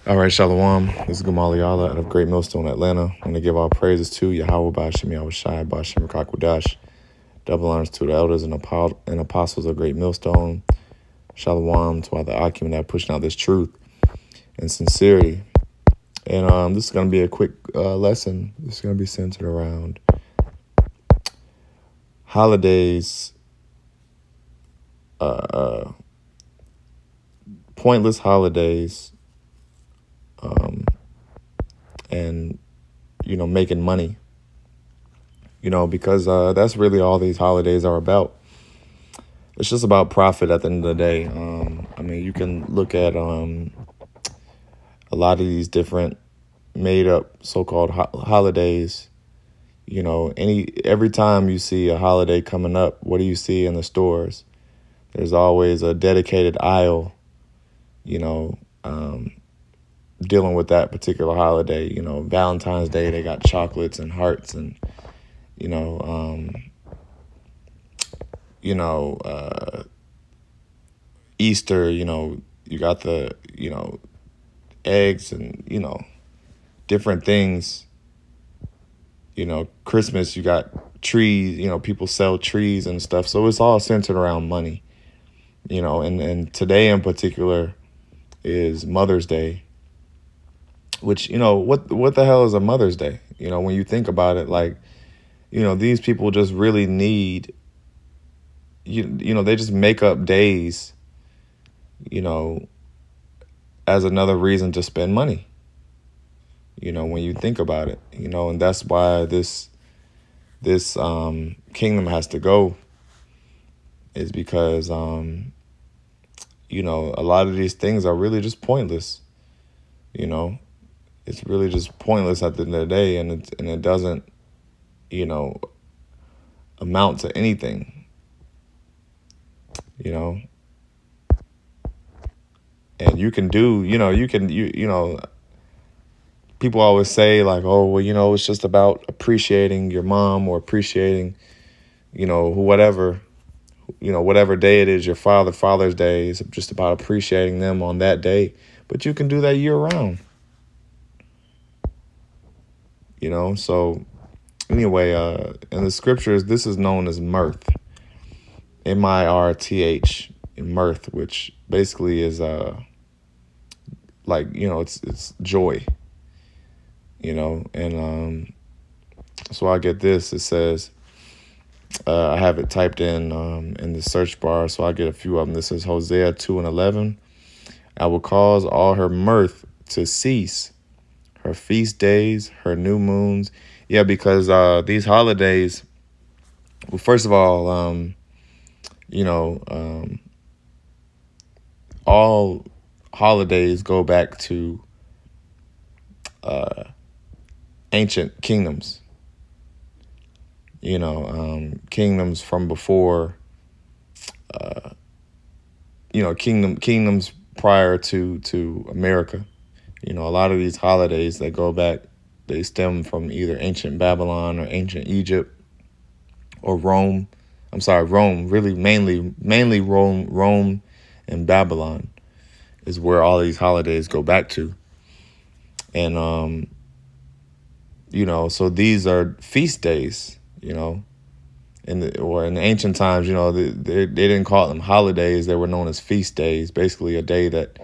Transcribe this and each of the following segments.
All right, Shalom. This is Gamali Allah out of Great Millstone, Atlanta. I want to give all praises to YAHAWAH, BAHASHAM, YAHAWASHI, BAHASHAM, Rakakwadash. Double honors to the elders and apostles of Great Millstone. Shalom to all the Akim that are pushing out this truth and sincerity. And this is going to be a quick lesson. This is going to be centered around holidays, pointless holidays, and, making money. Because that's really all these holidays are about. It's just about profit at the end of the day. You can look at a lot of these different made-up so-called holidays. Every time you see a holiday coming up, what do you see in the stores? There's always a dedicated aisle, dealing with that particular holiday. Valentine's Day, they got chocolates and hearts and, Easter, you got the, eggs and, different things. Christmas, you got trees, people sell trees and stuff. So it's all centered around money, and today in particular is Mother's Day, which, what the hell is a Mother's Day? When you think about it, like, these people just really need, they just make up days, as another reason to spend money, when you think about it, and that's why this kingdom has to go, is because, a lot of these things are really just pointless, it's really just pointless at the end of the day, and it doesn't, amount to anything, and you can do, people always say like, oh, well, it's just about appreciating your mom or appreciating, whatever day it is, your Father's Day is just about appreciating them on that day. But you can do that year round, So anyway, in the scriptures, this is known as mirth, mirth, mirth, which basically is it's joy, and so I get this. It says, I have it typed in the search bar, so I get a few of them. This is Hosea 2:11. I will cause all her mirth to cease, her feast days, her new moons. Yeah, because these holidays, well, first of all, all holidays go back to ancient kingdoms, kingdoms from before, kingdoms prior to America. A lot of these holidays that go back, they stem from either ancient Babylon or ancient Egypt or Rome. I'm sorry, Rome, really mainly Rome and Babylon is where all these holidays go back to. And, so these are feast days, in the ancient times, they didn't call them holidays. They were known as feast days, basically a day that,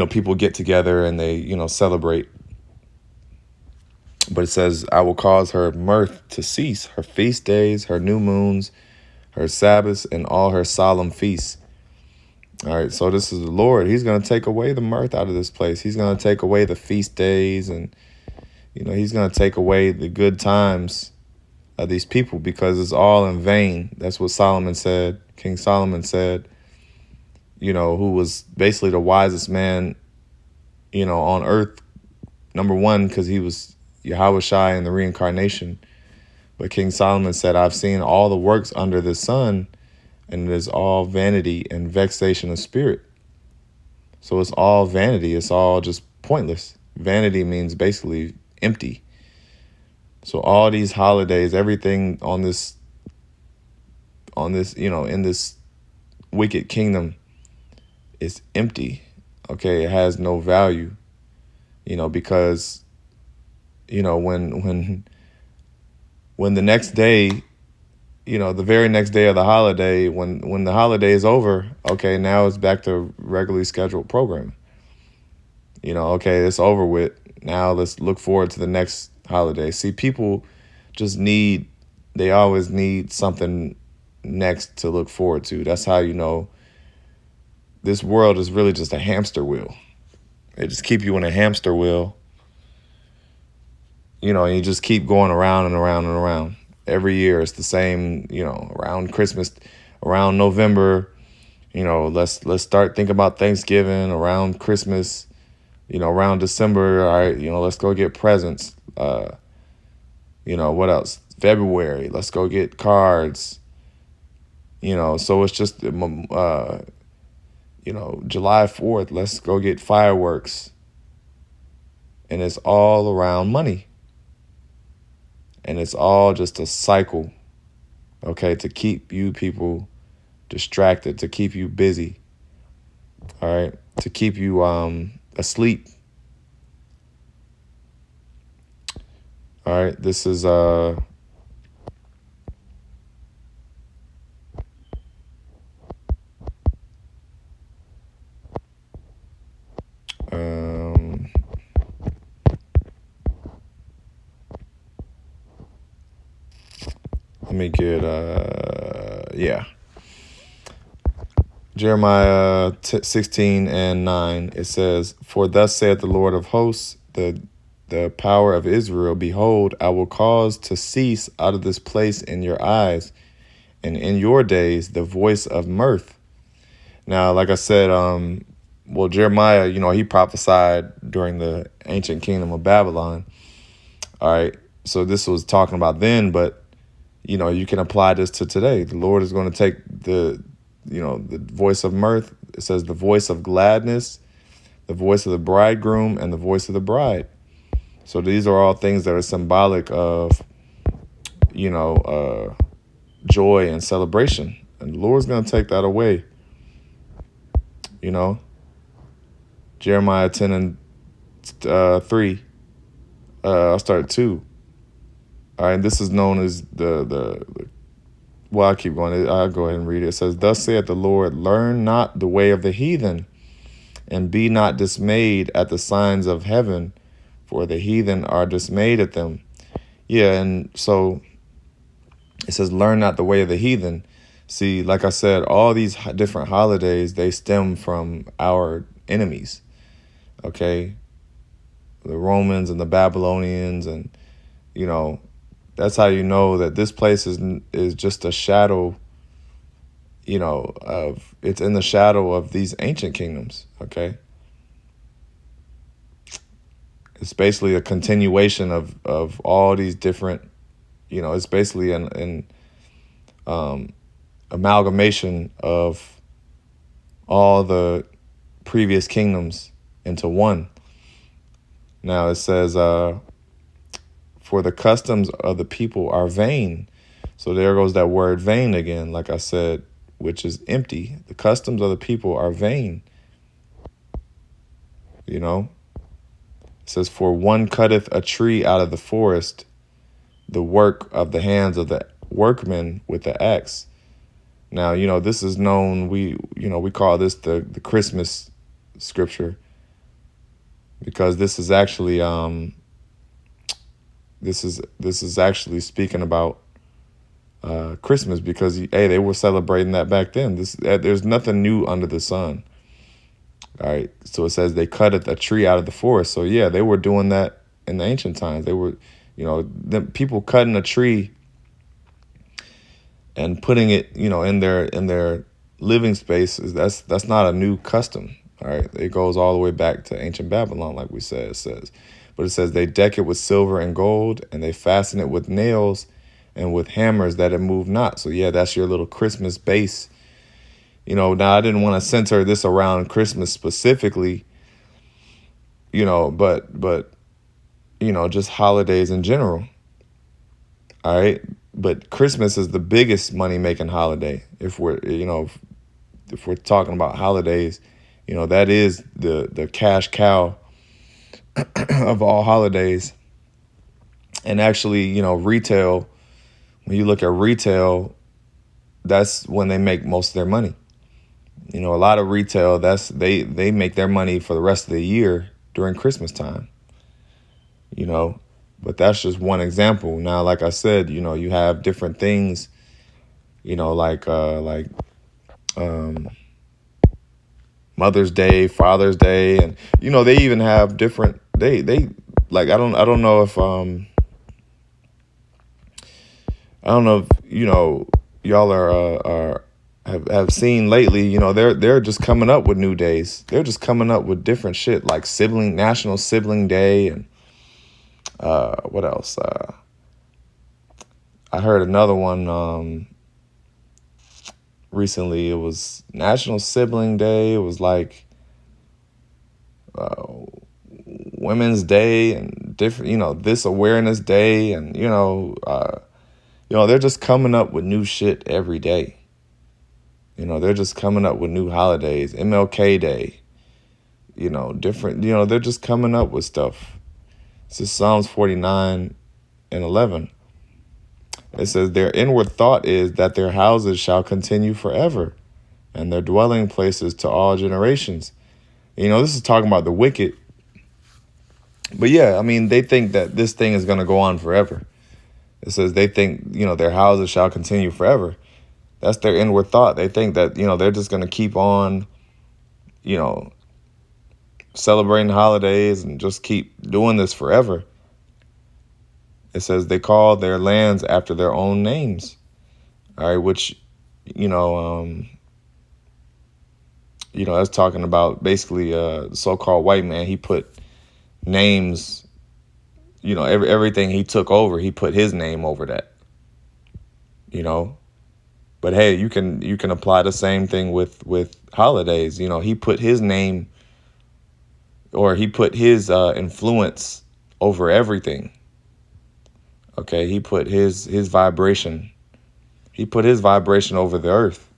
people get together and they, celebrate. But it says, I will cause her mirth to cease, her feast days, her new moons, her Sabbaths, and all her solemn feasts. All right, so this is the Lord. He's going to take away the mirth out of this place. He's going to take away the feast days, and, he's going to take away the good times of these people, because it's all in vain. That's what Solomon said. King Solomon said, who was basically the wisest man, on earth. Number one, because he was YAHAWASHI in the reincarnation. But King Solomon said, I've seen all the works under the sun, and it is all vanity and vexation of spirit. So it's all vanity. It's all just pointless. Vanity means basically empty. So all these holidays, everything on this, in this wicked kingdom is empty. Okay, it has no value. because, when the next day, the very next day of the holiday, when the holiday is over, okay, now it's back to regularly scheduled programming. Okay, it's over with. Now let's look forward to the next holiday. See, people they always need something next to look forward to. That's how this world is really just a hamster wheel. They just keep you in a hamster wheel, and you just keep going around and around and around. Every year it's the same, around Christmas, around November, let's start thinking about Thanksgiving, around Christmas, around December, all right, let's go get presents. What else? February, let's go get cards. So it's just July 4th, let's go get fireworks. And it's all around money. And it's all just a cycle, okay, to keep you people distracted, to keep you busy, all right, to keep you asleep. All right, this is let me get Jeremiah 16:9. It says, "For thus saith the Lord of hosts, the power of Israel, behold, I will cause to cease out of this place in your eyes, and in your days the voice of mirth." Now, like I said, Jeremiah, he prophesied during the ancient kingdom of Babylon. All right, so this was talking about then, but you can apply this to today. The Lord is going to take the voice of mirth. It says the voice of gladness, the voice of the bridegroom, and the voice of the bride. So these are all things that are symbolic of, joy and celebration. And the Lord's going to take that away. Jeremiah 10:3. I'll start at 2. All right, and this is known as I'll keep going. I'll go ahead and read it. It says, "Thus saith the Lord, learn not the way of the heathen, and be not dismayed at the signs of heaven, for the heathen are dismayed at them." Yeah, and so it says, learn not the way of the heathen. See, like I said, all these different holidays, they stem from our enemies, okay? The Romans and the Babylonians, and, that's how you know that this place is just a shadow, it's in the shadow of these ancient kingdoms, okay? It's basically a continuation of all these different, it's basically an amalgamation of all the previous kingdoms into one. Now it says, "For the customs of the people are vain." So there goes that word vain again, like I said, which is empty. The customs of the people are vain. It says, "For one cutteth a tree out of the forest, the work of the hands of the workmen with the axe." Now, this is known, we call this the Christmas scripture, because this is actually this is actually speaking about Christmas, because they were celebrating that back then. There's nothing new under the sun. All right, so it says they cutteth a tree out of the forest. So yeah, they were doing that in the ancient times. They were, the people cutting a tree and putting it, in their living spaces. That's not a new custom. All right, it goes all the way back to ancient Babylon, like we said. It says, but it says they deck it with silver and gold, and they fasten it with nails and with hammers that it move not. So yeah, that's your little Christmas base. Now I didn't want to center this around Christmas specifically, but just holidays in general. All right, but Christmas is the biggest money-making holiday. If we're talking about holidays, that is the cash cow of all holidays. And actually, retail, when you look at retail, that's when they make most of their money. A lot of retail, they make their money for the rest of the year during Christmas time. But that's just one example. Now, like I said, you have different things, like Mother's Day, Father's Day, and they even have different they like I don't know if y'all are have seen lately. They're just coming up with new days. They're just coming up with different shit like National Sibling Day, and what else? I heard another one recently. It was National Sibling Day. It was like Women's Day and different, this Awareness Day, and they're just coming up with new shit every day. They're just coming up with new holidays. MLK Day, different. They're just coming up with stuff. This is Psalms 49:11. It says, their inward thought is that their houses shall continue forever, and their dwelling places to all generations. This is talking about the wicked. But yeah, they think that this thing is going to go on forever. It says they think, their houses shall continue forever. That's their inward thought. They think that, they're just going to keep on, celebrating holidays and just keep doing this forever. It says they call their lands after their own names. All right, which, that's talking about basically the so-called white man. He put names, everything he took over, he put his name over that, But hey, you can apply the same thing with holidays. He put his name, or he put his influence over everything. Okay, he put his vibration. He put his vibration over the earth.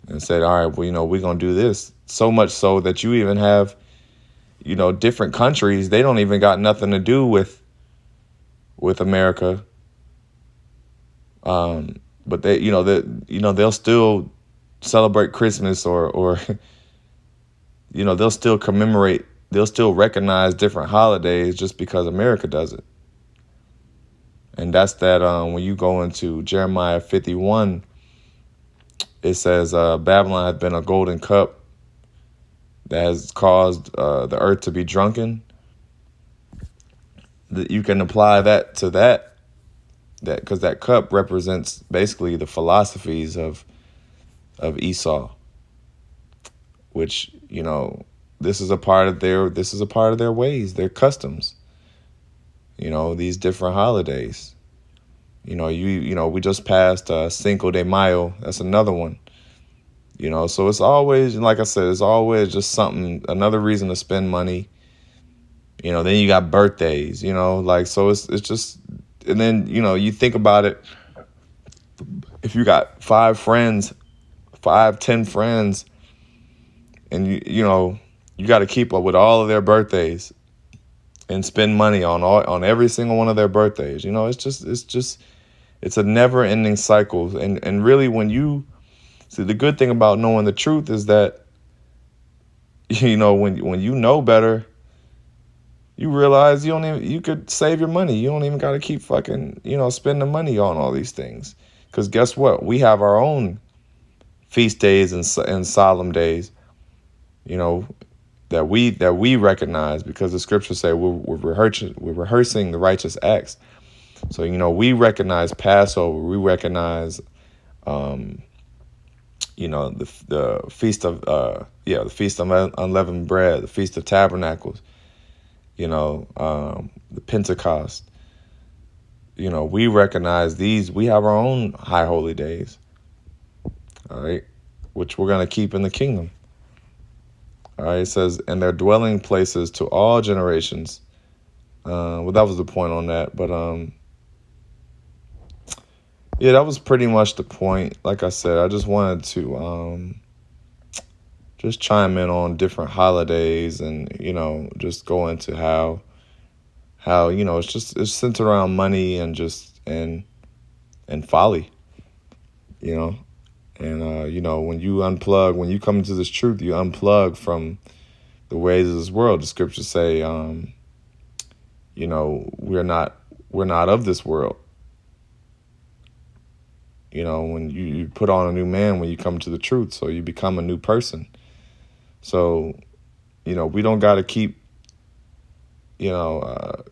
And said, all right, well, we're going to do this. So much so that you even have, different countries, they don't even got nothing to do with America. But they, they'll still celebrate Christmas or they'll still commemorate, they'll still recognize different holidays just because America does it. And that's that when you go into Jeremiah 51, it says Babylon has been a golden cup that has caused the earth to be drunken. That you can apply that to that because that cup represents basically the philosophies of Esau, which this is a part of their ways, their customs. These different holidays. We just passed Cinco de Mayo. That's another one. So it's always, like I said, it's always just something, another reason to spend money. Then you got birthdays, so it's just, and then, you think about it. If you got 10 friends, and you got to keep up with all of their birthdays and spend money on every single one of their birthdays. It's a never ending cycle. And really, when you see, the good thing about knowing the truth is that, when you know better, you realize you could save your money. You don't even got to keep fucking, spending money on all these things. Because guess what? We have our own feast days and solemn days, that we recognize, because the scriptures say we're rehearsing the righteous acts. So, we recognize Passover. We recognize, the feast of, the Feast of Unleavened Bread, the Feast of Tabernacles, the Pentecost. We recognize these. We have our own high holy days, all right, which we're going to keep in the kingdom. All right, it says, and their dwelling places to all generations. Well, that was the point on that. But, yeah, that was pretty much the point. Like I said, I just wanted to just chime in on different holidays and, just go into how, it's centered around money and just, and folly, you know. And, when you unplug, when you come into this truth, you unplug from the ways of this world. The scriptures say, we're not of this world. When you put on a new man, when you come to the truth, so you become a new person. So, we don't got to keep, trying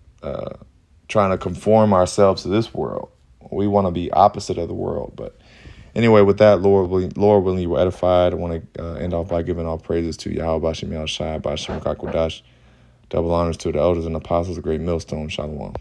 to conform ourselves to this world. We want to be opposite of the world. But anyway, with that, Lord willing, you were edified. I want to end off by giving all praises to YAHAWASHI, BAHASHAM, BAHASHAM, Double honors to the elders and apostles, a great millstone. Shalom.